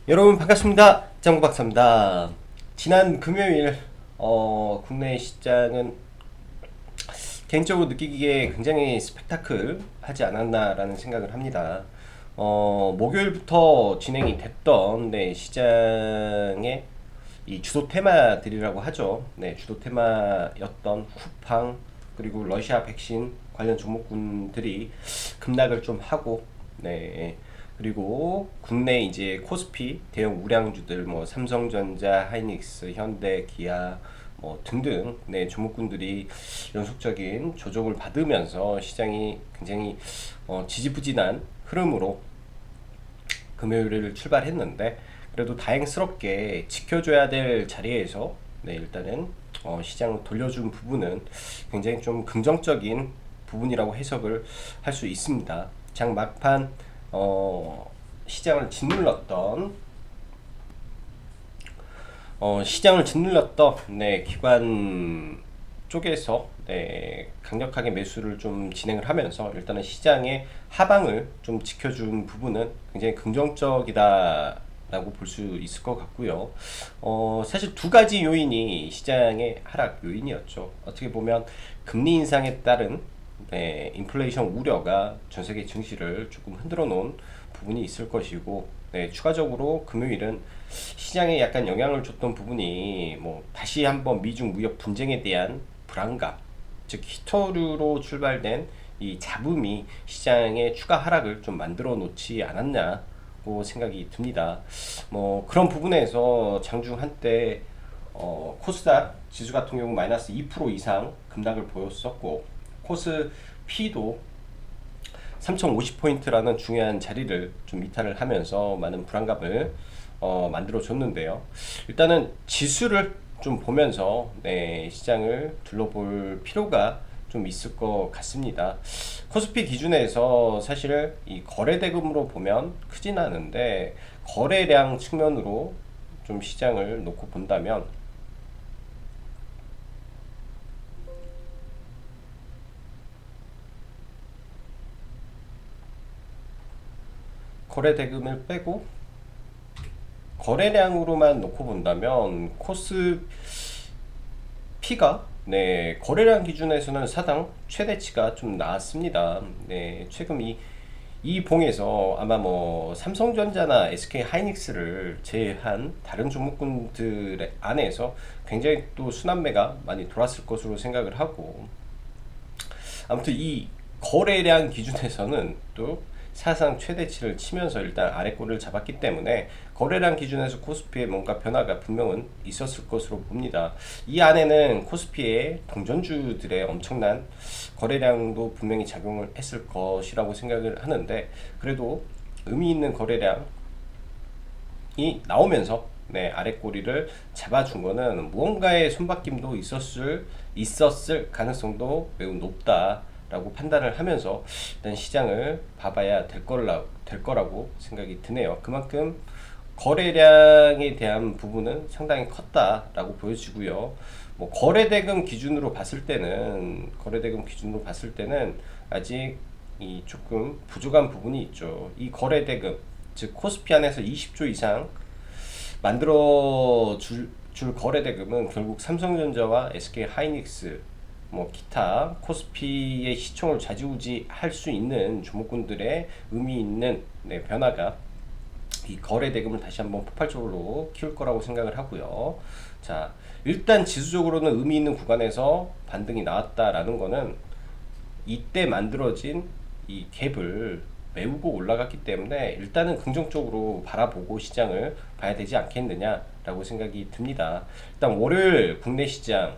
여러분 반갑습니다. 짱구 박사입니다. 지난 금요일 국내 시장은 개인적으로 느끼기에 굉장히 스펙타클 하지 않았나라는 생각을 합니다. 목요일부터 진행이 됐던 시장의 이 주도 테마들이라고 하죠. 주도 테마였던 쿠팡 그리고 러시아 백신 관련 종목군들이 급락을 좀 하고 그리고 국내 이제 코스피 대형 우량주들 뭐 삼성전자, 하이닉스, 현대, 기아 뭐 등등 종목군들이 연속적인 조정을 받으면서 시장이 굉장히 지지부진한 흐름으로 금요일을 출발했는데 그래도 다행스럽게 지켜줘야 될 자리에서 일단은 시장을 돌려준 부분은 굉장히 좀 긍정적인 부분이라고 해석을 할 수 있습니다. 장 막판 시장을 짓눌렀던 기관 쪽에서 강력하게 매수를 좀 진행을 하면서 일단은 시장의 하방을 좀 지켜준 부분은 굉장히 긍정적이다라고 볼 수 있을 것 같고요. 사실 두 가지 요인이 시장의 하락 요인이었죠. 어떻게 보면 금리 인상에 따른 인플레이션 우려가 전 세계 증시를 조금 흔들어 놓은 부분이 있을 것이고, 추가적으로 금요일은 시장에 약간 영향을 줬던 부분이 뭐 다시 한번 미중 무역 분쟁에 대한 불안감, 즉 히토류로 출발된 이 잡음이 시장의 추가 하락을 좀 만들어 놓지 않았냐고 생각이 듭니다. 뭐 그런 부분에서 장중 한때 코스닥 지수 같은 경우 마이너스 2% 이상 급락을 보였었고, 코스피도 3050포인트라는 중요한 자리를 좀 이탈을 하면서 많은 불안감을 만들어 줬는데요. 일단은 지수를 좀 보면서 시장을 둘러볼 필요가 좀 있을 것 같습니다. 코스피 기준에서 사실 이 거래 대금으로 보면 크진 않은데 거래량 측면으로 좀 시장을 놓고 본다면 거래 대금을 빼고 거래량으로만 놓고 본다면 코스피가 거래량 기준에서는 사상 최대치가 좀 나왔습니다. 최근 이 봉에서 아마 뭐 삼성전자나 SK 하이닉스를 제외한 다른 종목군들 안에서 굉장히 또 순환매가 많이 돌았을 것으로 생각을 하고, 아무튼 이 거래량 기준에서는 또 사상 최대치를 치면서 일단 아래꼬리를 잡았기 때문에 거래량 기준에서 코스피에 뭔가 변화가 분명은 있었을 것으로 봅니다. 이 안에는 코스피의 동전주들의 엄청난 거래량도 분명히 작용을 했을 것이라고 생각을 하는데, 그래도 의미 있는 거래량이 나오면서 아래꼬리를 잡아준 거는 무언가의 손바뀜도 있었을 가능성도 매우 높다라고 판단을 하면서 일단 시장을 봐봐야 될 거라고 생각이 드네요. 그만큼 거래량에 대한 부분은 상당히 컸다라고 보여지고요. 뭐 거래대금 기준으로 봤을 때는 아직 이 조금 부족한 부분이 있죠. 이 거래대금, 즉 코스피 안에서 20조 이상 만들어 줄 거래대금은 결국 삼성전자와 SK 하이닉스 뭐 기타 코스피의 시총을 좌지우지 할 수 있는 종목군들의 의미 있는 변화가 이 거래 대금을 다시 한번 폭발적으로 키울 거라고 생각을 하고요. 자, 일단 지수적으로는 의미 있는 구간에서 반등이 나왔다라는 거는 이때 만들어진 이 갭을 메우고 올라갔기 때문에 일단은 긍정적으로 바라보고 시장을 봐야 되지 않겠느냐라고 생각이 듭니다. 일단 월요일 국내 시장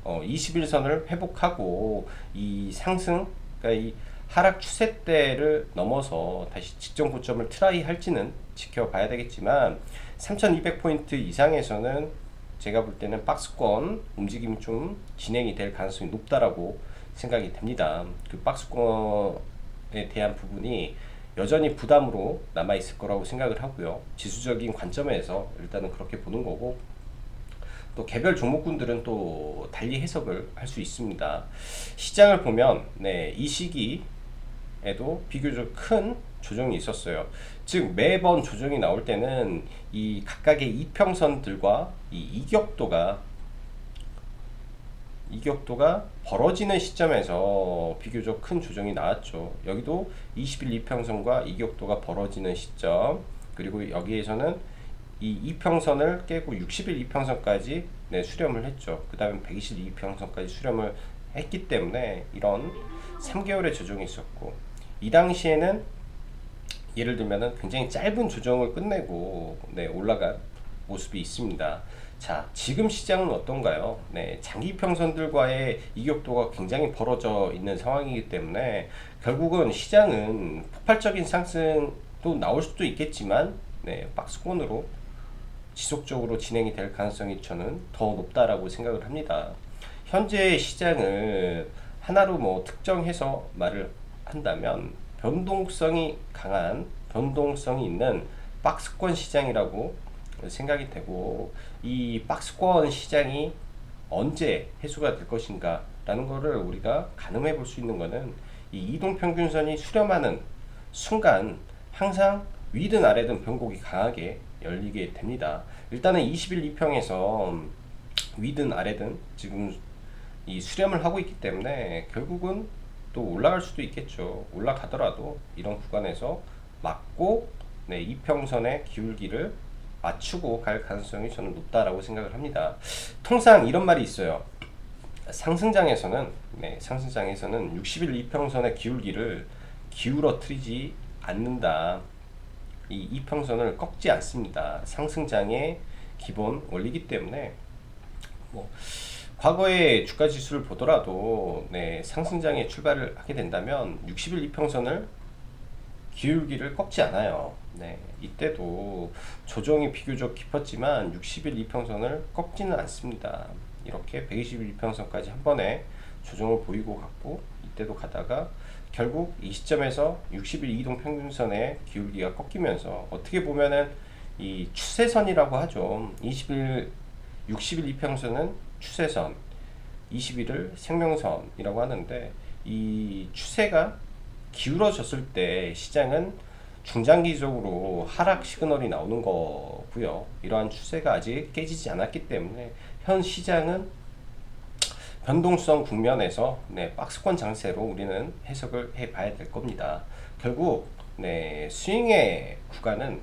21선을 회복하고 이 상승, 그러니까 이 하락 추세대를 넘어서 다시 직전 고점을 트라이 할지는 지켜봐야 되겠지만 3200포인트 이상에서는 제가 볼 때는 박스권 움직임이 좀 진행이 될 가능성이 높다라고 생각이 됩니다. 그 박스권에 대한 부분이 여전히 부담으로 남아 있을 거라고 생각을 하고요. 지수적인 관점에서 일단은 그렇게 보는 거고, 또 개별 종목군들은 또 달리 해석을 할 수 있습니다. 시장을 보면 이 시기에도 비교적 큰 조정이 있었어요. 즉 매번 조정이 나올 때는 이 각각의 이평선들과 이 이격도가 벌어지는 시점에서 비교적 큰 조정이 나왔죠. 여기도 20일 이평선과 이격도가 벌어지는 시점, 그리고 여기에서는 이 이평선을 깨고 60일 이평선까지 수렴을 했죠. 그 다음에 120일 이평선까지 수렴을 했기 때문에 이런 3개월의 조정이 있었고, 이 당시에는 예를 들면은 굉장히 짧은 조정을 끝내고 올라간 모습이 있습니다. 자, 지금 시장은 어떤가요? 장기평선들과의 이격도가 굉장히 벌어져 있는 상황이기 때문에 결국은 시장은 폭발적인 상승도 나올 수도 있겠지만 박스권으로 지속적으로 진행이 될 가능성이 저는 더 높다라고 생각을 합니다. 현재 시장을 하나로 뭐 특정해서 말을 한다면 변동성이 강한, 변동성이 있는 박스권 시장이라고 생각이 되고, 이 박스권 시장이 언제 해소가 될 것인가 라는 거를 우리가 가늠해 볼 수 있는 거는 이 이동평균선이 수렴하는 순간 항상 위든 아래든 변곡이 강하게 열리게 됩니다. 일단은 20일 이평에서 위든 아래든 지금 이 수렴을 하고 있기 때문에 결국은 또 올라갈 수도 있겠죠. 올라가더라도 이런 구간에서 맞고 이평선의 기울기를 맞추고 갈 가능성이 저는 높다라고 생각을 합니다. 통상 이런 말이 있어요. 상승장에서는 60일 이평선의 기울기를 기울어뜨리지 않는다. 이 이평선을 꺾지 않습니다. 상승장의 기본 원리이기 때문에 뭐 과거의 주가 지수를 보더라도 상승장에 출발을 하게 된다면 60일 이평선을 기울기를 꺾지 않아요. 이때도 조정이 비교적 깊었지만 60일 이평선을 꺾지는 않습니다. 이렇게 120일 이평선까지 한 번에 조정을 보이고 갔고, 이때도 가다가 결국 이 시점에서 60일 이동평균선의 기울기가 꺾이면서 어떻게 보면은 이 추세선이라고 하죠. 60일 이평선은 추세선, 20일을 생명선이라고 하는데, 이 추세가 기울어졌을 때 시장은 중장기적으로 하락 시그널이 나오는 거고요. 이러한 추세가 아직 깨지지 않았기 때문에 현 시장은 변동성 국면에서 박스권 장세로 우리는 해석을 해봐야 될 겁니다. 결국 스윙의 구간은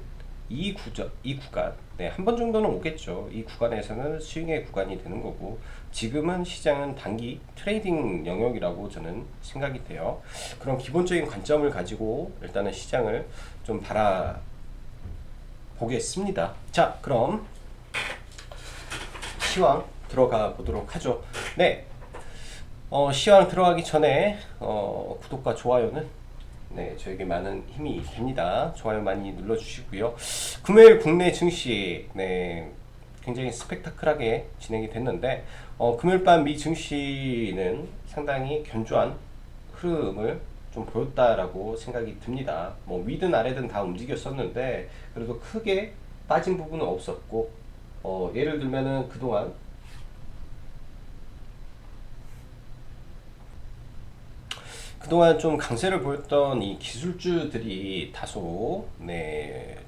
이 구간 한 번 정도는 오겠죠. 이 구간에서는 스윙의 구간이 되는 거고, 지금은 시장은 단기 트레이딩 영역이라고 저는 생각이 돼요. 그런 기본적인 관점을 가지고 일단은 시장을 좀 바라보겠습니다. 자, 그럼 시황 들어가 보도록 하죠. 시황 들어가기 전에 구독과 좋아요는 저에게 많은 힘이 됩니다. 좋아요 많이 눌러주시고요. 금요일 국내 증시 굉장히 스펙타클하게 진행이 됐는데, 금요일 밤 미 증시는 상당히 견조한 흐름을 좀 보였다라고 생각이 듭니다. 뭐 위든 아래든 다 움직였었는데 그래도 크게 빠진 부분은 없었고, 예를 들면은 그동안 좀 강세를 보였던 이 기술주들이 다소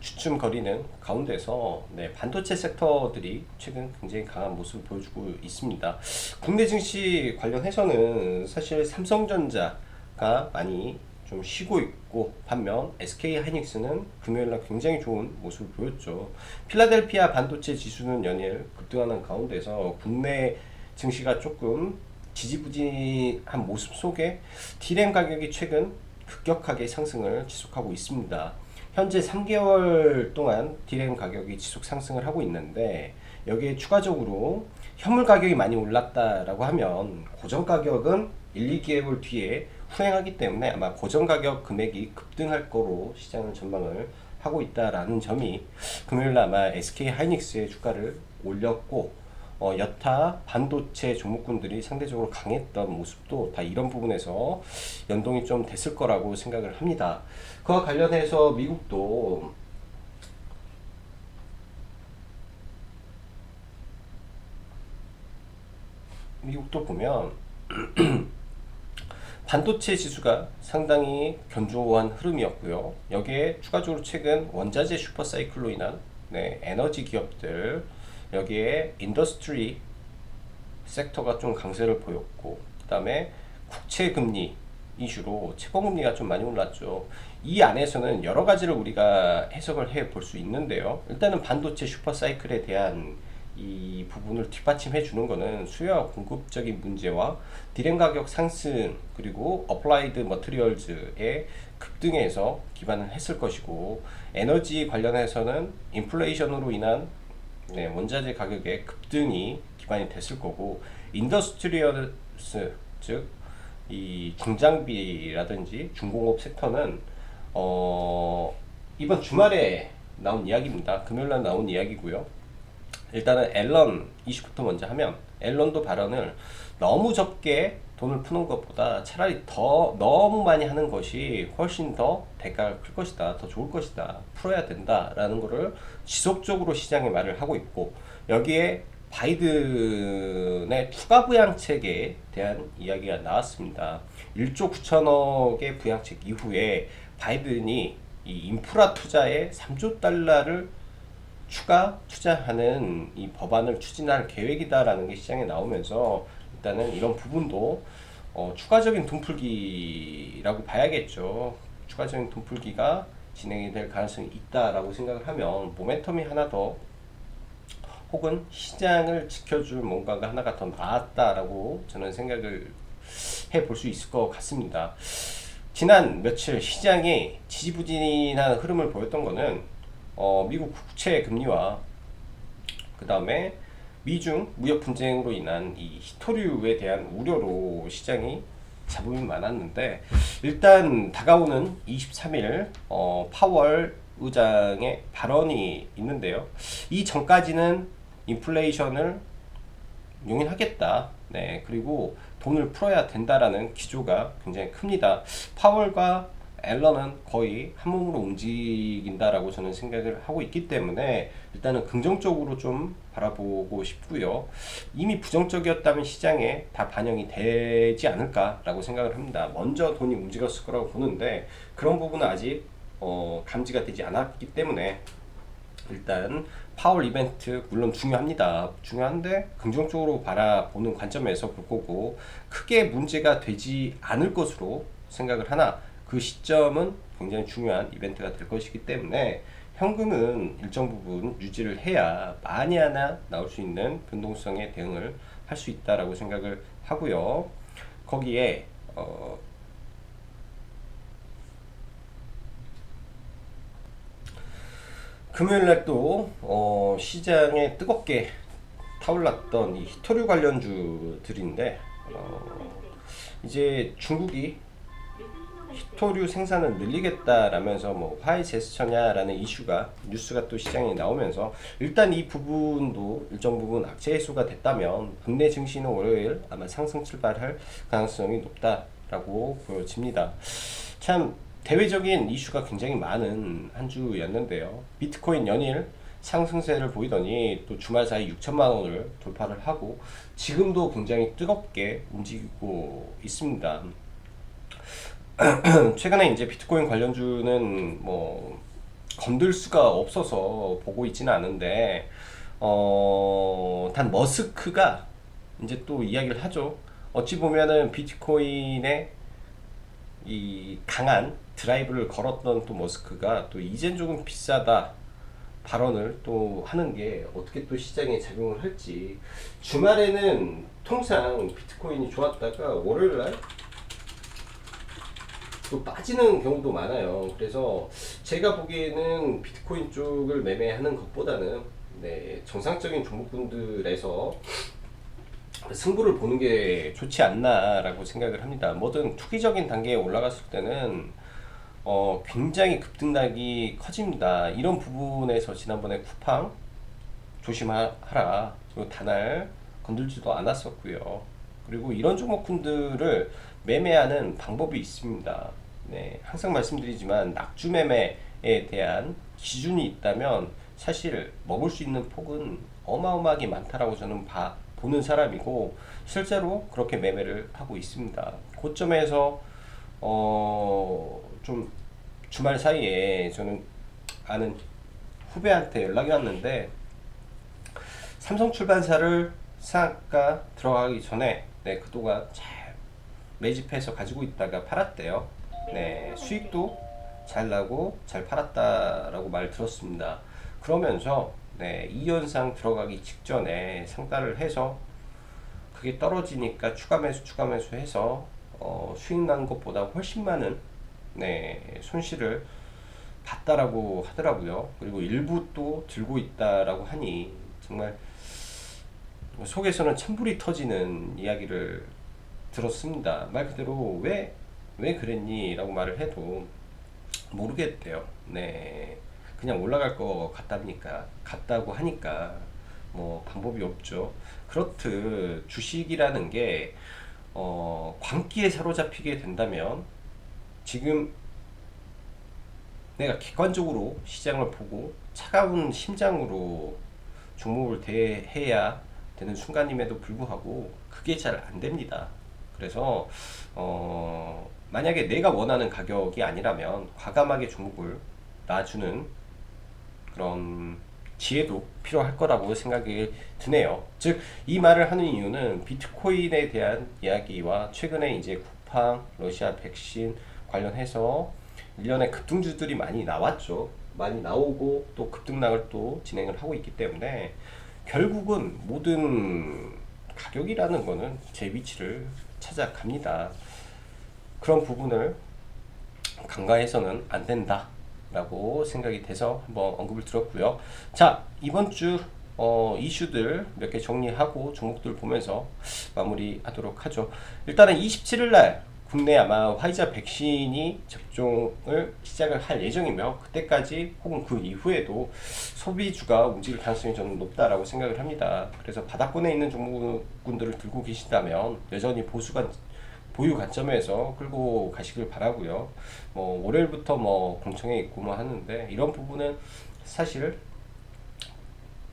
주춤거리는 가운데서 반도체 섹터들이 최근 굉장히 강한 모습을 보여주고 있습니다. 국내 증시 관련해서는 사실 삼성전자가 많이 좀 쉬고 있고, 반면 SK하이닉스는 금요일날 굉장히 좋은 모습을 보였죠. 필라델피아 반도체 지수는 연일 급등하는 가운데서 국내 증시가 조금 지지부진한 모습 속에 D램 가격이 최근 급격하게 상승을 지속하고 있습니다. 현재 3개월 동안 D램 가격이 지속 상승을 하고 있는데, 여기에 추가적으로 현물 가격이 많이 올랐다라고 하면 고정 가격은 1, 2개월 뒤에 후행하기 때문에 아마 고정 가격 금액이 급등할 거로 시장은 전망을 하고 있다라는 점이 금요일날 아마 SK하이닉스의 주가를 올렸고, 여타 반도체 종목군들이 상대적으로 강했던 모습도 다 이런 부분에서 연동이 좀 됐을 거라고 생각을 합니다. 그와 관련해서 미국도 보면 반도체 지수가 상당히 견조한 흐름이었고요. 여기에 추가적으로 최근 원자재 슈퍼사이클로 인한 에너지 기업들, 여기에 인더스트리 섹터가 좀 강세를 보였고, 그 다음에 국채금리 이슈로 채권금리가 좀 많이 올랐죠. 이 안에서는 여러 가지를 우리가 해석을 해 볼 수 있는데요. 일단은 반도체 슈퍼사이클에 대한 이 부분을 뒷받침해 주는 것은 수요와 공급적인 문제와 디램 가격 상승, 그리고 어플라이드 머티리얼즈의 급등에서 기반을 했을 것이고, 에너지 관련해서는 인플레이션으로 인한 원자재 가격의 급등이 기반이 됐을 거고, 인더스트리얼스, 즉 이 중장비라든지 중공업 섹터는 이번 주말에 나온 이야기입니다. 금요일날 나온 이야기고요. 일단은 앨런 이슈부터 먼저 하면, 앨런도 발언을 너무 적게 돈을 푸는 것보다 차라리 더 너무 많이 하는 것이 훨씬 더 대가가 클 것이다, 더 좋을 것이다, 풀어야 된다 라는 것을 지속적으로 시장에 말을 하고 있고, 여기에 바이든의 추가 부양책에 대한 이야기가 나왔습니다. 1조 9천억의 부양책 이후에 바이든이 이 인프라 투자에 3조 달러를 추가 투자하는 이 법안을 추진할 계획이다라는 게 시장에 나오면서, 일단은 이런 부분도 추가적인 돈풀기라고 봐야겠죠. 추가적인 돈풀기가 진행이 될 가능성이 있다라고 생각을 하면, 모멘텀이 하나 더, 혹은 시장을 지켜줄 뭔가가 하나가 더 나았다라고 저는 생각을 해 볼 수 있을 것 같습니다. 지난 며칠 시장이 지지부진한 흐름을 보였던 거는 미국 국채 금리와 그 다음에 미중 무역 분쟁으로 인한 이 히토류에 대한 우려로 시장이 잡음이 많았는데, 일단 다가오는 23일 파월 의장의 발언이 있는데요. 이 전까지는 인플레이션을 용인하겠다. 그리고 돈을 풀어야 된다라는 기조가 굉장히 큽니다. 파월과 앨런은 거의 한 몸으로 움직인다라고 저는 생각을 하고 있기 때문에, 일단은 긍정적으로 좀 바라보고 싶고요. 이미 부정적이었다면 시장에 다 반영이 되지 않을까라고 생각을 합니다. 먼저 돈이 움직였을 거라고 보는데, 그런 부분은 아직 감지가 되지 않았기 때문에, 일단 파월 이벤트 물론 중요합니다. 중요한데 긍정적으로 바라보는 관점에서 볼 거고, 크게 문제가 되지 않을 것으로 생각을 하나, 그 시점은 굉장히 중요한 이벤트가 될 것이기 때문에 현금은 일정 부분 유지를 해야 만에 하나 나올 수 있는 변동성에 대응을 할 수 있다라고 생각을 하고요. 거기에 금요일날 또 시장에 뜨겁게 타올랐던 이 히토류 관련주들인데, 이제 중국이 히토류 생산을 늘리겠다라면서 뭐 화해 제스처냐라는 뉴스가 또 시장에 나오면서, 일단 이 부분도 일정 부분 악재 해소가 됐다면 국내 증시는 월요일 아마 상승 출발할 가능성이 높다라고 보여집니다. 참 대외적인 이슈가 굉장히 많은 한 주였는데요. 비트코인 연일 상승세를 보이더니 또 주말 사이 6천만 원을 돌파를 하고 지금도 굉장히 뜨겁게 움직이고 있습니다. 최근에 이제 비트코인 관련주는 뭐 건들 수가 없어서 보고 있지는 않은데, 단 머스크가 이제 또 이야기를 하죠. 어찌 보면은 비트코인의 이 강한 드라이브를 걸었던 또 머스크가 또 이젠 조금 비싸다 발언을 또 하는 게 어떻게 또 시장에 작용을 할지. 주말에는 통상 비트코인이 좋았다가 월요일날 또 빠지는 경우도 많아요. 그래서 제가 보기에는 비트코인 쪽을 매매하는 것보다는 정상적인 종목군들에서 승부를 보는 게 좋지 않나라고 생각을 합니다. 뭐든 투기적인 단계에 올라갔을 때는 굉장히 급등락이 커집니다. 이런 부분에서 지난번에 쿠팡 조심하라, 그리고 단알 건들지도 않았었고요. 그리고 이런 종목군들을 매매하는 방법이 있습니다. 항상 말씀드리지만 낙주 매매에 대한 기준이 있다면 사실 먹을 수 있는 폭은 어마어마하게 많다라고 저는 보는 사람이고, 실제로 그렇게 매매를 하고 있습니다. 고점에서 좀 주말 사이에 저는 아는 후배한테 연락이 왔는데, 삼성출판사를 상한가 들어가기 전에 그동안 잘 매집해서 가지고 있다가 팔았대요. 수익도 잘 나고 잘 팔았다라고 말 들었습니다. 그러면서 이 현상 들어가기 직전에 상따를 해서 그게 떨어지니까 추가 매수 해서 수익 난 것보다 훨씬 많은 손실을 봤다라고 하더라고요. 그리고 일부 또 들고 있다라고 하니 정말 속에서는 찬불이 터지는 이야기를 들었습니다. 말 그대로 왜 그랬니? 라고 말을 해도 모르겠대요. 그냥 올라갈 것 같다고 하니까 뭐 방법이 없죠. 그렇듯 주식이라는 게 광기에 사로잡히게 된다면, 지금 내가 객관적으로 시장을 보고 차가운 심장으로 종목을 대해야 되는 순간임에도 불구하고 그게 잘 안 됩니다. 그래서 만약에 내가 원하는 가격이 아니라면 과감하게 종목을 놔주는 그런 지혜도 필요할 거라고 생각이 드네요. 즉, 이 말을 하는 이유는 비트코인에 대한 이야기와 최근에 이제 쿠팡, 러시아 백신 관련해서 일련의 급등주들이 많이 나왔죠. 많이 나오고 또 급등락을 또 진행을 하고 있기 때문에 결국은 모든 가격이라는 거는 제 위치를 찾아갑니다. 그런 부분을 간과해서는 안 된다 라고 생각이 돼서 한번 언급을 드렸고요. 자, 이번 주 이슈들 몇 개 정리하고 종목들 보면서 마무리하도록 하죠. 일단은 27일 날 국내 아마 화이자 백신이 접종을 시작을 할 예정이며, 그때까지 혹은 그 이후에도 소비주가 움직일 가능성이 저는 높다라고 생각을 합니다. 그래서 바닥권에 있는 종목군들을 들고 계신다면 여전히 보유 관점에서 끌고 가시길 바라고요. 뭐 월요일부터 뭐 공청회 있고 뭐 하는데 이런 부분은 사실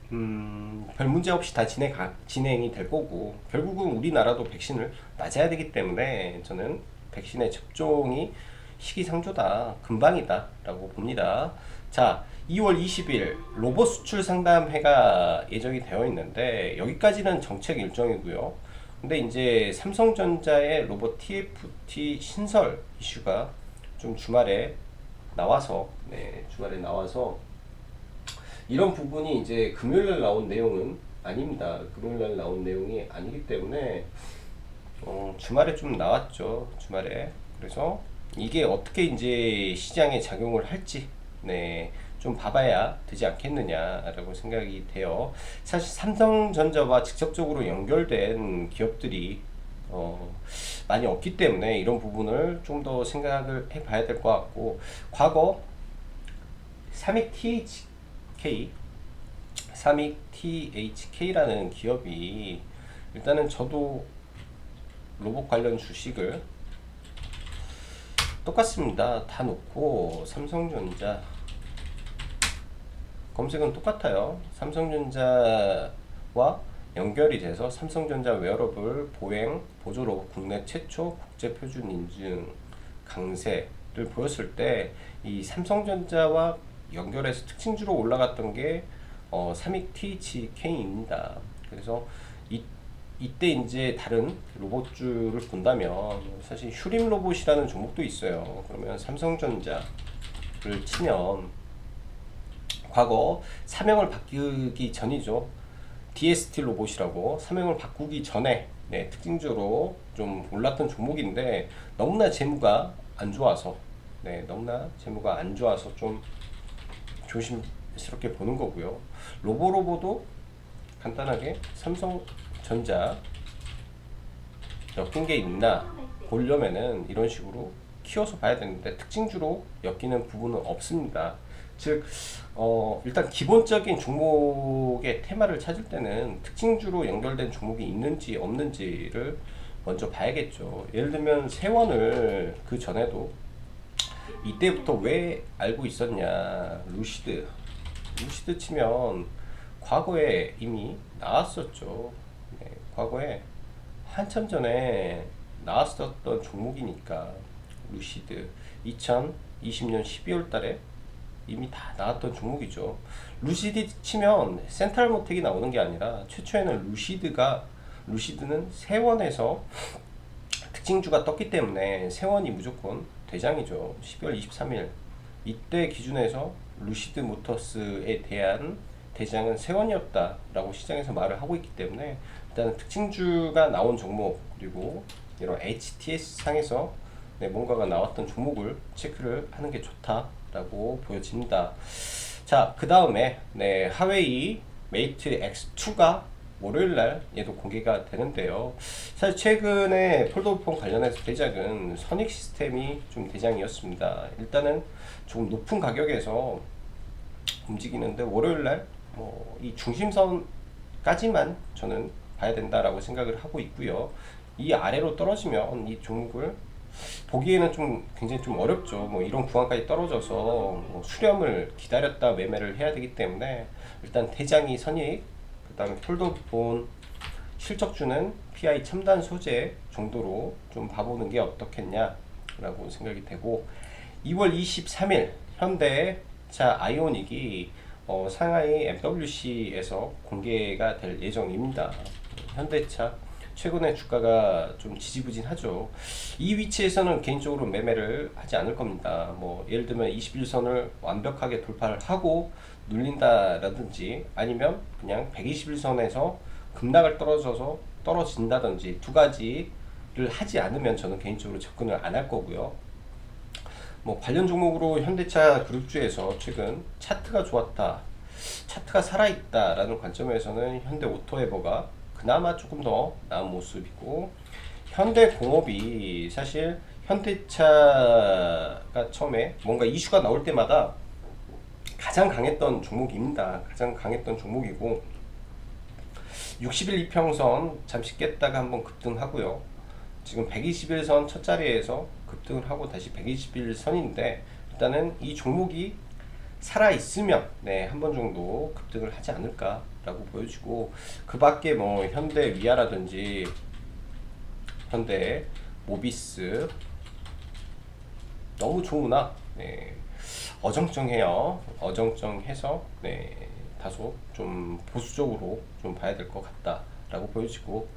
별 문제 없이 다 진행이 될 거고, 결국은 우리나라도 백신을 맞아야 되기 때문에 저는 백신의 접종이 시기상조다, 금방이다 라고 봅니다. 자, 2월 20일 로봇 수출 상담회가 예정이 되어 있는데 여기까지는 정책 일정이고요. 근데 이제 삼성전자의 로봇 TFT 신설 이슈가 좀 주말에 나와서 이런 부분이 이제 금요일날 나온 내용은 아닙니다. 금요일날 나온 내용이 아니기 때문에 주말에 좀 나왔죠. 주말에. 그래서 이게 어떻게 이제 시장에 작용을 할지 좀 봐봐야 되지 않겠느냐라고 생각이 돼요. 사실 삼성전자와 직접적으로 연결된 기업들이 많이 없기 때문에 이런 부분을 좀 더 생각을 해봐야 될 것 같고, 과거 삼익THK라는 기업이, 일단은 저도 로봇 관련 주식을 똑같습니다. 다 놓고 삼성전자 검색은 똑같아요. 삼성전자와 연결이 돼서 삼성전자 웨어러블 보행 보조로 국내 최초 국제 표준 인증 강세를 보였을 때, 이 삼성전자와 연결해서 특징주로 올라갔던 게 삼익THK입니다. 그래서 이때 이제 다른 로봇주를 본다면 사실 휴림 로봇이라는 종목도 있어요. 그러면 삼성전자를 치면 과거 사명을 바꾸기 전이죠. DST 로봇이라고 사명을 바꾸기 전에 특징적으로 좀 올랐던 종목인데 너무나 재무가 안 좋아서 좀 조심스럽게 보는 거고요. 로보도 간단하게 삼성전자 엮인 게 있나 보려면은 이런 식으로 키워서 봐야 되는데 특징주로 엮이는 부분은 없습니다. 즉 일단 기본적인 종목의 테마를 찾을 때는 특징주로 연결된 종목이 있는지 없는지를 먼저 봐야겠죠. 예를 들면 세원을 그 전에도 이때부터 왜 알고 있었냐, 루시드 치면 과거에 이미 나왔었죠. 과거에 한참 전에 나왔었던 종목이니까. 루시드 2020년 12월 달에 이미 다 나왔던 종목이죠. 루시드 치면 센트럴모텍이 나오는 게 아니라 최초에는 루시드는 세원에서 특징주가 떴기 때문에 세원이 무조건 대장이죠. 12월 23일 이때 기준에서 루시드 모터스에 대한 대장은 세원이었다라고 시장에서 말을 하고 있기 때문에 일단 특징주가 나온 종목, 그리고 이런 HTS 상에서 뭔가가 나왔던 종목을 체크를 하는 게 좋다라고 보여집니다. 자, 그 다음에 하웨이 메이트 X2가 월요일날 얘도 공개가 되는데요. 사실 최근에 폴더폰 관련해서 대장은 선익 시스템이 좀 대장이었습니다. 일단은 좀 높은 가격에서 움직이는데 월요일날 이 중심선까지만 저는 봐야 된다라고 생각을 하고 있고요. 이 아래로 떨어지면 이 종목을 보기에는 좀 굉장히 좀 어렵죠. 이런 구간까지 떨어져서 수렴을 기다렸다 매매를 해야 되기 때문에 일단 대장이 선익, 그 다음에 폴더폰 실적주는 PI 첨단 소재 정도로 좀 봐보는 게 어떻겠냐라고 생각이 되고, 2월 23일 현대차 아이오닉이 상하이 MWC에서 공개가 될 예정입니다. 현대차 최근에 주가가 좀 지지부진하죠. 이 위치에서는 개인적으로 매매를 하지 않을 겁니다. 예를 들면 21선을 완벽하게 돌파를 하고 눌린다라든지, 아니면 그냥 121선에서 급락을 떨어진다든지, 두 가지를 하지 않으면 저는 개인적으로 접근을 안 할 거고요. 관련 종목으로 현대차 그룹주에서 최근 차트가 좋았다, 차트가 살아있다 라는 관점에서는 현대오토에버가 그나마 조금 더 나은 모습이고, 현대공업이 사실 현대차가 처음에 뭔가 이슈가 나올 때마다 가장 강했던 종목입니다. 가장 강했던 종목이고, 60일 이평선 잠시 깼다가 한번 급등하고요. 지금 121선 첫 자리에서 급등을 하고 다시 121선인데 일단은 이 종목이 살아있으면 한 번 정도 급등을 하지 않을까라고 보여지고, 그 밖에 현대 위아라든지 현대 모비스 너무 좋으나 어정쩡해요. 어정쩡해서 다소 좀 보수적으로 좀 봐야 될 것 같다라고 보여지고,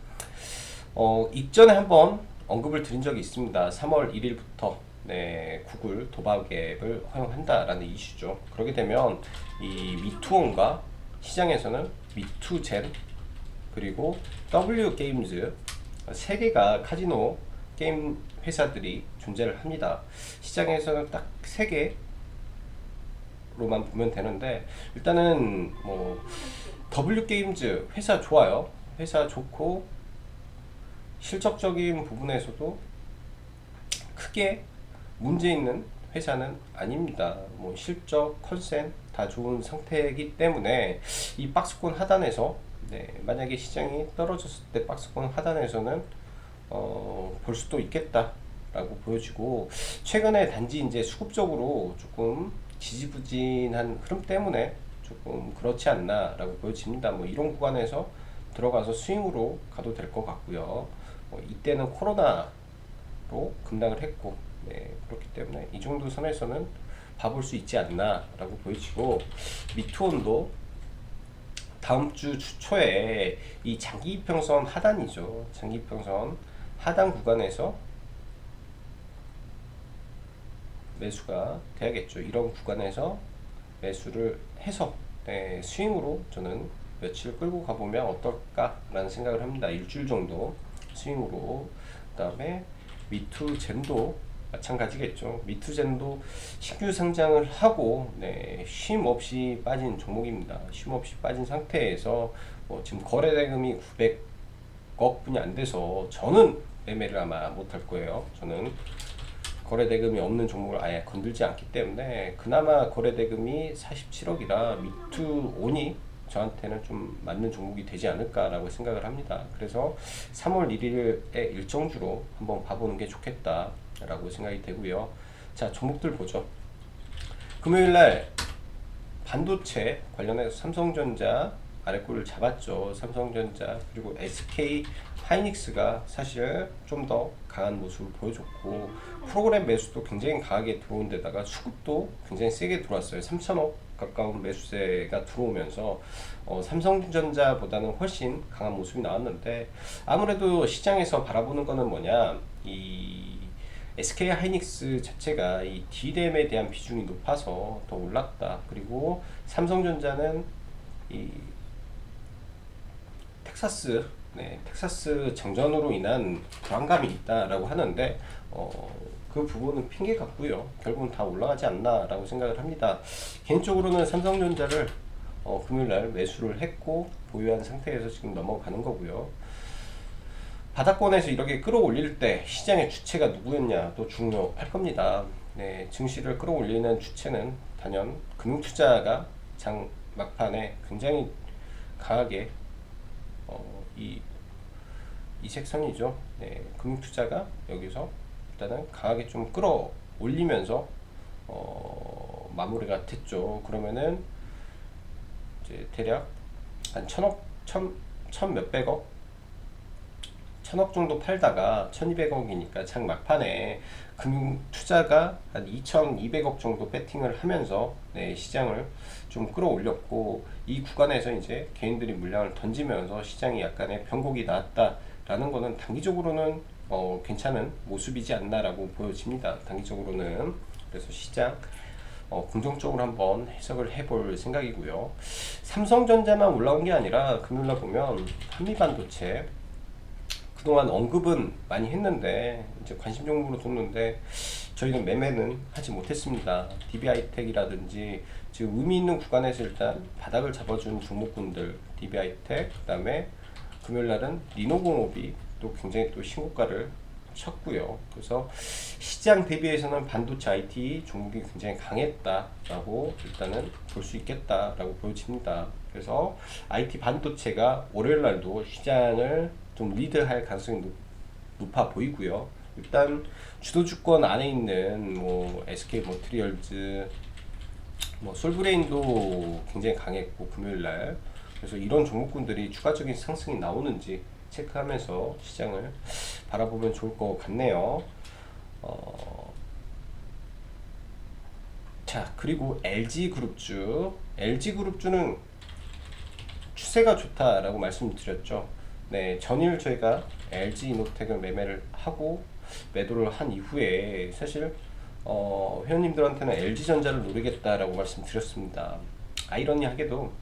이전에 한번 언급을 드린 적이 있습니다. 3월 1일부터 구글 도박 앱을 허용한다라는 이슈죠. 그렇게 되면 이 미투온과 시장에서는 미투젠 그리고 W게임즈 세 개가 카지노 게임 회사들이 존재를 합니다. 시장에서는 딱 세 개로만 보면 되는데, 일단은 W게임즈 회사 좋아요. 회사 좋고 실적적인 부분에서도 크게 문제 있는 회사는 아닙니다. 실적, 컨센 다 좋은 상태이기 때문에 이 박스권 하단에서 만약에 시장이 떨어졌을 때 박스권 하단에서는 볼 수도 있겠다라고 보여지고, 최근에 단지 이제 수급적으로 조금 지지부진한 흐름 때문에 조금 그렇지 않나라고 보여집니다. 이런 구간에서 들어가서 스윙으로 가도 될 것 같고요. 이때는 코로나로 급락을 했고, 그렇기 때문에 이 정도 선에서는 봐볼 수 있지 않나라고 보여지고, 미투온도 다음 주 초에 이 장기이평선 하단이죠. 장기이평선 하단 구간에서 매수가 돼야겠죠. 이런 구간에서 매수를 해서 스윙으로 저는 며칠 끌고 가보면 어떨까라는 생각을 합니다. 일주일 정도 스윙으로. 그 다음에 미투젠도 마찬가지겠죠. 미투젠도 신규 상장을 하고 쉼 없이 빠진 종목입니다. 쉼 없이 빠진 상태에서 지금 거래 대금이 900억 분이 안 돼서 저는 매매를 아마 못할 거예요. 저는 거래 대금이 없는 종목을 아예 건들지 않기 때문에, 그나마 거래 대금이 47억이라 미투온이 저한테는 좀 맞는 종목이 되지 않을까라고 생각을 합니다. 그래서 3월 1일에 일정주로 한번 봐보는 게 좋겠다라고 생각이 되고요. 자, 종목들 보죠. 금요일날 반도체 관련해서 삼성전자 아래꼴을 잡았죠. 삼성전자 그리고 SK 하이닉스가 사실 좀 더 강한 모습을 보여줬고 프로그램 매수도 굉장히 강하게 들어온 데다가 수급도 굉장히 세게 들어왔어요. 3천억 가까운 매수세가 들어오면서 삼성전자보다는 훨씬 강한 모습이 나왔는데 아무래도 시장에서 바라보는 거는 뭐냐, 이 SK 하이닉스 자체가 이 D램에 대한 비중이 높아서 더 올랐다. 그리고 삼성전자는 이 텍사스 정전으로 인한 불안감이 있다라고 하는데 그 부분은 핑계 같고요. 결국은 다 올라가지 않나라고 생각을 합니다. 개인적으로는 삼성전자를 금요일날 매수를 했고 보유한 상태에서 지금 넘어가는 거고요. 바닥권에서 이렇게 끌어올릴 때 시장의 주체가 누구였냐도 중요할 겁니다. 네, 증시를 끌어올리는 주체는 단연 금융투자가 장 막판에 굉장히 강하게 이 이색선이죠. 네, 금융투자가 여기서 일단은 강하게 좀 끌어올리면서 마무리가 됐죠. 그러면은 이제 대략 한 천억, 천 몇백억, 천억 정도 팔다가 1200억이니까 장 막판에 금융투자가 한 2200억 정도 배팅을 하면서 네, 시장을 좀 끌어올렸고 이 구간에서 이제 개인들이 물량을 던지면서 시장이 약간의 변곡이 나왔다라는 거는 단기적으로는 괜찮은 모습이지 않나라고 보여집니다. 단기적으로는. 그래서 시장 긍정적으로 한번 해석을 해볼 생각이고요. 삼성전자만 올라온 게 아니라 금요일날 보면 한미반도체 그동안 언급은 많이 했는데 이제 관심 종목으로 뒀는데 저희는 매매는 하지 못했습니다. DB하이텍이라든지 지금 의미 있는 구간에서 일단 바닥을 잡아준 종목군들 DB하이텍, 그 다음에 금요일날은 리노공업이 또 굉장히 또 신고가를 쳤고요. 그래서 시장 대비해서는 반도체 IT 종목이 굉장히 강했다라고 일단은 볼 수 있겠다라고 보여집니다. 그래서 IT 반도체가 월요일날도 시장을 좀 리드할 가능성이 높아 보이고요. 일단 주도주권 안에 있는 뭐 SK 머티리얼즈, 뭐 솔브레인도 굉장히 강했고 금요일날. 그래서 이런 종목군들이 추가적인 상승이 나오는지 체크하면서 시장을 바라보면 좋을 것 같네요. 자, 그리고 LG그룹주는 추세가 좋다라고 말씀드렸죠. 네, 전일 저희가 LG이노텍을 매매를 하고 매도를 한 이후에 사실 회원님들한테는 LG전자를 노리겠다라고 말씀드렸습니다. 아이러니하게도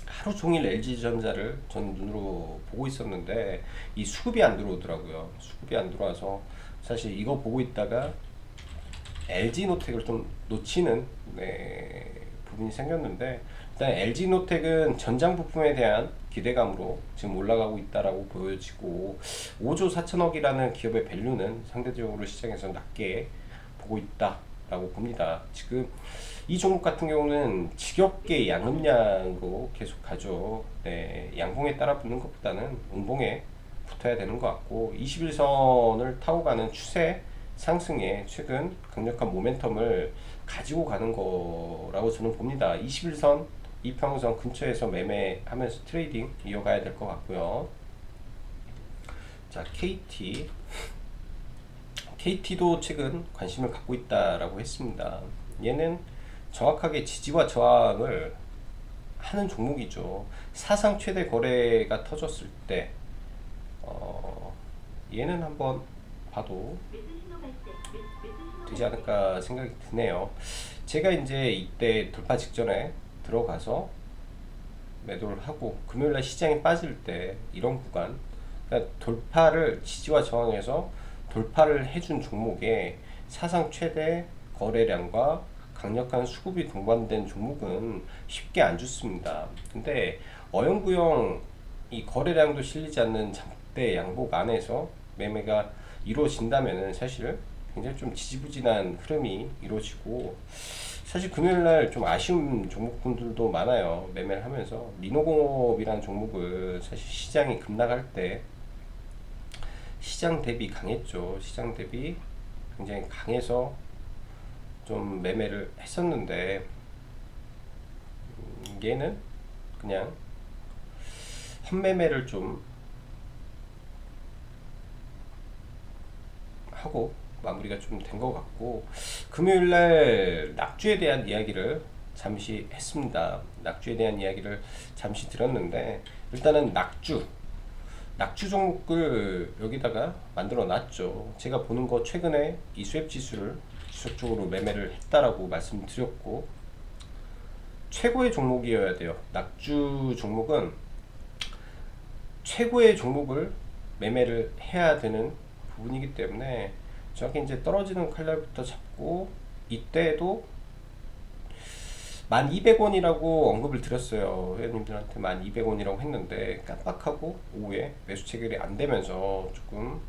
하루 종일 LG전자를 전 눈으로 보고 있었는데 이 수급이 안 들어오더라고요. 수급이 안 들어와서 사실 이거 보고 있다가 LG노텍을 좀 놓치는 부분이 생겼는데 일단 LG노텍은 전장 부품에 대한 기대감으로 지금 올라가고 있다라고 보여지고 5조 4천억이라는 기업의 밸류는 상대적으로 시장에서 낮게 보고 있다라고 봅니다. 지금 이 종목 같은 경우는 지겹게 양음량으로 계속 가죠. 네, 양봉에 따라 붙는 것보다는 음봉에 붙어야 되는 것 같고 21선을 타고 가는 추세 상승에 최근 강력한 모멘텀을 가지고 가는 거라고 저는 봅니다. 21선, 이평선 근처에서 매매하면서 트레이딩 이어가야 될 것 같고요. 자, KT도 최근 관심을 갖고 있다라고 했습니다. 얘는 정확하게 지지와 저항을 하는 종목이죠. 사상 최대 거래가 터졌을 때 얘는 한번 봐도 되지 않을까 생각이 드네요. 제가 이제 이때 돌파 직전에 들어가서 매도를 하고 금요일날 시장이 빠질 때 이런 구간, 그러니까 돌파를 지지와 저항에서 돌파를 해준 종목에 사상 최대 거래량과 강력한 수급이 동반된 종목은 쉽게 안 좋습니다. 근데 어영부영 이 거래량도 실리지 않는 장대 양복 안에서 매매가 이루어진다면은 사실 굉장히 좀 지지부진한 흐름이 이루어지고 사실 금요일날 좀 아쉬운 종목분들도 많아요. 매매를 하면서 리노공업이라는 종목을 사실 시장이 급락할 때 시장 대비 강했죠. 시장 대비 굉장히 강해서 좀 매매를 했었는데 얘는 그냥 헛매매를 좀 하고 마무리가 좀 된 것 같고, 금요일날 낙주에 대한 이야기를 잠시 했습니다. 낙주에 대한 이야기를 잠시 드렸는데, 일단은 낙주 종목을 여기다가 만들어 놨죠. 제가 보는 거 최근에 이 스왑 지수를 지속적으로 매매를 했다라고 말씀드렸고, 최고의 종목이어야 돼요. 낙주 종목은 최고의 종목을 매매를 해야 되는 부분이기 때문에, 정확히 이제 떨어지는 칼날부터 잡고, 이때도 1200원이라고 언급을 드렸어요. 회원님들한테 1200원이라고 했는데 깜빡하고 오후에 매수 체결이 안 되면서 조금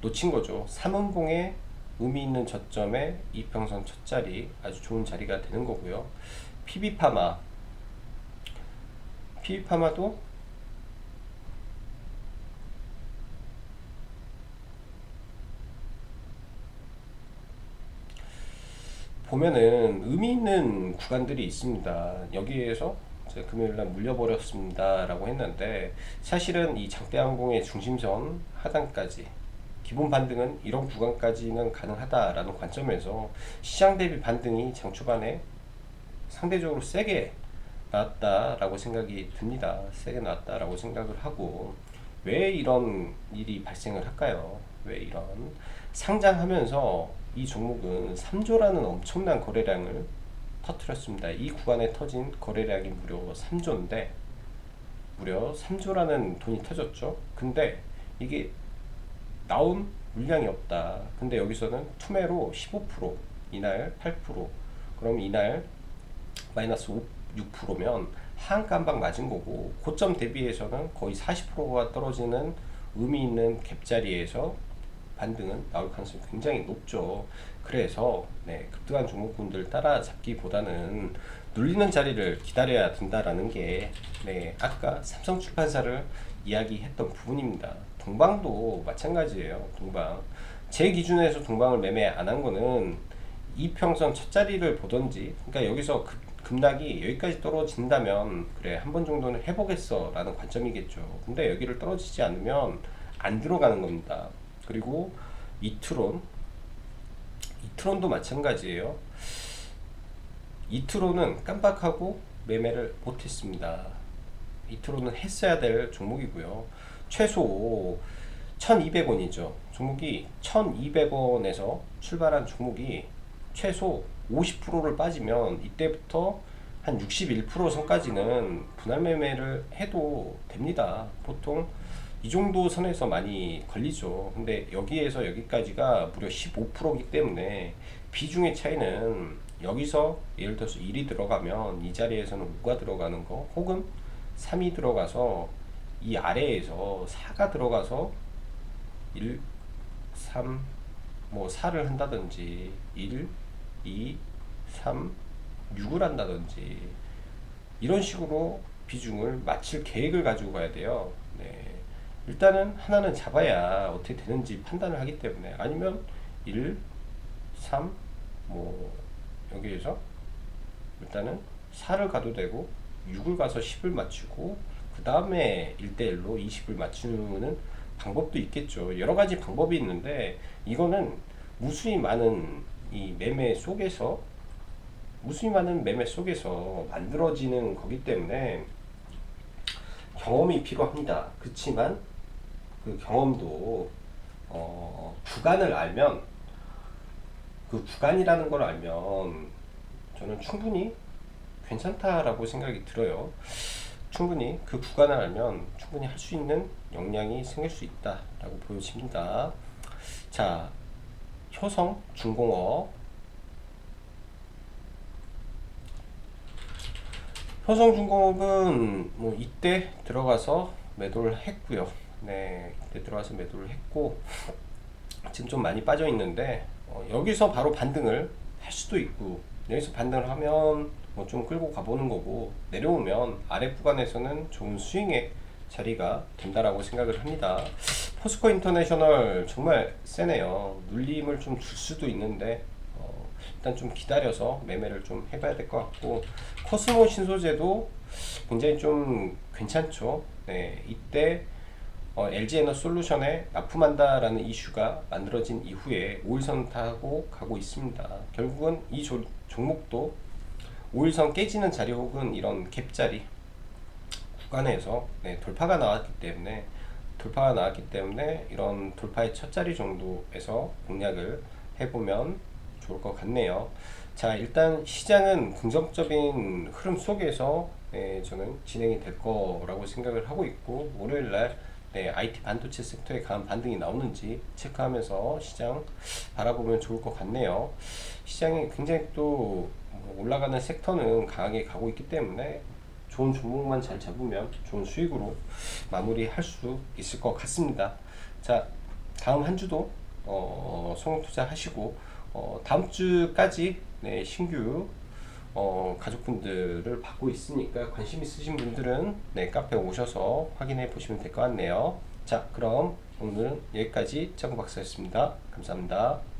놓친 거죠. 3분봉에 의미 있는 저점에 이평선 첫 자리, 아주 좋은 자리가 되는 거고요. PB파마도 보면은 의미 있는 구간들이 있습니다. 여기에서 제가 금요일날 물려버렸습니다 라고 했는데, 사실은 이 장대항공의 중심선 하단까지 기본 반등은 이런 구간까지는 가능하다라는 관점에서 시장 대비 반등이 장 초반에 상대적으로 세게 나왔다라고 생각이 듭니다. 세게 나왔다라고 생각을 하고, 왜 이런 일이 발생을 할까요? 왜 이런, 상장하면서 이 종목은 3조라는 엄청난 거래량을 터뜨렸습니다. 이 구간에 터진 거래량이 무려 3조인데, 무려 3조라는 돈이 터졌죠. 근데 이게 나온 물량이 없다. 근데 여기서는 투매로 15%, 이날 8%, 그럼 이날 마이너스 6%면 하한가 한 방 맞은 거고, 고점 대비해서는 거의 40%가 떨어지는 의미 있는 갭자리에서 반등은 나올 가능성이 굉장히 높죠. 그래서 급등한 종목군들 따라잡기보다는 눌리는 자리를 기다려야 된다라는 게 아까 삼성출판사를 이야기했던 부분입니다. 동방도 마찬가지예요. 동방, 제 기준에서 동방을 매매 안 한 거는 이평선 첫 자리를 보던지, 그러니까 여기서 급락이 여기까지 떨어진다면 그래 한 번 정도는 해보겠어 라는 관점이겠죠. 근데 여기를 떨어지지 않으면 안 들어가는 겁니다. 그리고 이트론도 마찬가지예요. 이트론은 깜빡하고 매매를 못했습니다. 이트론은 했어야 될 종목이고요. 최소 1200원이죠. 종목이 1200원에서 출발한 종목이 최소 50%를 빠지면 이때부터 한 61% 선까지는 분할 매매를 해도 됩니다. 보통 이 정도 선에서 많이 걸리죠. 근데 여기에서 여기까지가 무려 15%이기 때문에 비중의 차이는, 여기서 예를 들어서 1이 들어가면 이 자리에서는 5가 들어가는 거, 혹은 3이 들어가서 이 아래에서 4가 들어가서 1, 3, 뭐 4를 한다든지 1, 2, 3, 6을 한다든지 이런 식으로 비중을 맞출 계획을 가지고 가야 돼요. 일단은 하나는 잡아야 어떻게 되는지 판단을 하기 때문에, 아니면 1, 3, 뭐 여기에서 일단은 4를 가도 되고 6을 가서 10을 맞추고 그 다음에 1대1로 20을 맞추는 방법도 있겠죠. 여러 가지 방법이 있는데, 이거는 무수히 많은 매매 속에서 만들어지는 거기 때문에 경험이 필요합니다. 그렇지만 그 경험도 구간을 알면, 그 구간이라는 걸 알면 저는 충분히 괜찮다라고 생각이 들어요. 충분히 그 구간을 알면 충분히 할 수 있는 역량이 생길 수 있다라고 보여집니다. 자, 효성중공업 뭐 이때 들어가서 매도를 했고요. 이때 들어가서 매도를 했고, 지금 좀 많이 빠져 있는데 여기서 바로 반등을 할 수도 있고, 여기서 반등을 하면 뭐 좀 끌고 가보는 거고, 내려오면 아래 구간에서는 좋은 스윙의 자리가 된다라고 생각을 합니다. 포스코 인터내셔널 정말 세네요. 눌림을 좀 줄 수도 있는데 일단 좀 기다려서 매매를 좀 해봐야 될 것 같고, 코스모 신소재도 굉장히 좀 괜찮죠. 이때 LG에너솔루션에 납품한다라는 이슈가 만들어진 이후에 5일선 타고 가고 있습니다. 결국은 이 종목도 5일선 깨지는 자리 혹은 이런 갭자리 구간에서 돌파가 나왔기 때문에 이런 돌파의 첫 자리 정도에서 공략을 해보면 좋을 것 같네요. 자, 일단 시장은 긍정적인 흐름 속에서 저는 진행이 될 거라고 생각을 하고 있고, 월요일날 IT 반도체 섹터에 강한 반등이 나오는지 체크하면서 시장 바라보면 좋을 것 같네요. 시장이 굉장히 또 올라가는 섹터는 강하게 가고 있기 때문에 좋은 종목만 잘 잡으면 좋은 수익으로 마무리할 수 있을 것 같습니다. 자, 다음 한 주도 성공 투자하시고 다음 주까지 신규 가족분들을 받고 있으니까 관심 있으신 분들은 카페 오셔서 확인해 보시면 될 것 같네요. 자, 그럼 오늘 여기까지 짜고 박사였습니다. 감사합니다.